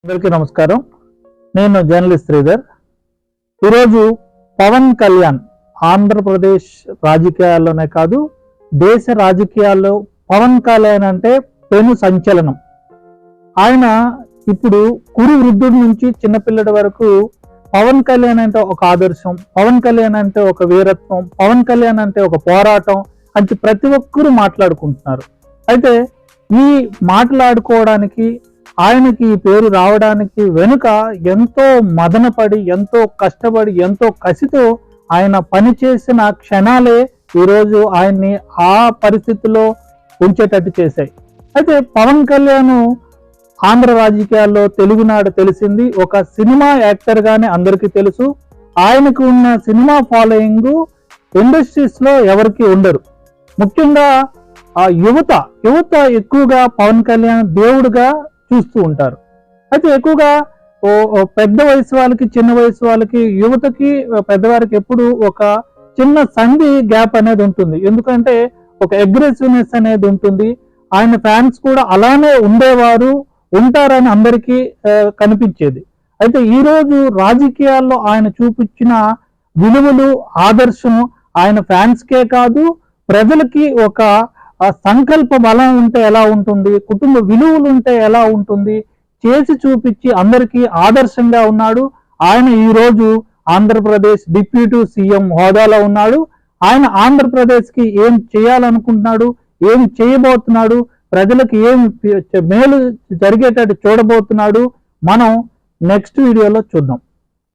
అందరికీ నమస్కారం. నేను జర్నలిస్ట్ శ్రీధర్. ఈరోజు పవన్ కళ్యాణ్ ఆంధ్రప్రదేశ్ రాజకీయాల్లోనే కాదు దేశ రాజకీయాల్లో పవన్ కళ్యాణ్ అంటే పెను సంచలనం. ఆయన ఇప్పుడు కురు వృద్ధుడి నుంచి చిన్నపిల్లడి వరకు పవన్ కళ్యాణ్ అంటే ఒక ఆదర్శం, పవన్ కళ్యాణ్ అంటే ఒక వీరత్వం, పవన్ కళ్యాణ్ అంటే ఒక పోరాటం అంటే ప్రతి ఒక్కరూ మాట్లాడుకుంటున్నారు. అయితే ఈ మాట్లాడుకోవడానికి ఆయనకి ఈ పేరు రావడానికి వెనుక ఎంతో మదనపడి, ఎంతో కష్టపడి, ఎంతో కసితో ఆయన పనిచేసిన క్షణాలే ఈరోజు ఆయన్ని ఆ పరిస్థితిలో ఉంచేటట్టు చేశాయి. అయితే పవన్ కళ్యాణ్ ఆంధ్ర రాజకీయాల్లో తెలుగునాడు తెలిసింది ఒక సినిమా యాక్టర్ గానే అందరికీ తెలుసు. ఆయనకు ఉన్న సినిమా ఫాలోయింగ్ ఇండస్ట్రీస్ లో ఎవరికి ఉండరు. ముఖ్యంగా ఆ యువత ఎక్కువగా పవన్ కళ్యాణ్ దేవుడుగా చూస్తూ ఉంటారు. అయితే ఎక్కువగా పెద్ద వయసు వాళ్ళకి, చిన్న వయసు వాళ్ళకి, యువతకి, పెద్దవారికి ఎప్పుడు ఒక చిన్న సంధి గ్యాప్ అనేది ఉంటుంది. ఎందుకంటే ఒక అగ్రెసివ్నెస్ అనేది ఉంటుంది. ఆయన ఫ్యాన్స్ కూడా అలానే ఉండేవారు, ఉంటారని అందరికీ కనిపించేది. అయితే ఈ రోజు రాజకీయాల్లో ఆయన చూపించిన విలువలు, ఆదర్శం ఆయన ఫ్యాన్స్కే కాదు ప్రజలకి ఒక సంకల్ప బలం ఉంటే ఎలా ఉంటుంది, కుటుంబ విలువలు ఉంటే ఎలా ఉంటుంది చేసి చూపించి అందరికీ ఆదర్శంగా ఉన్నాడు. ఆయన ఈ రోజు ఆంధ్రప్రదేశ్ డిప్యూటీ సీఎం హోదాలో ఉన్నాడు. ఆయన ఆంధ్రప్రదేశ్ కి ఏం చేయాలనుకుంటున్నాడు, ఏం చేయబోతున్నాడు, ప్రజలకు ఏం మేలు జరిగేటట్టు చూడబోతున్నాడు మనం నెక్స్ట్ వీడియోలో చూద్దాం.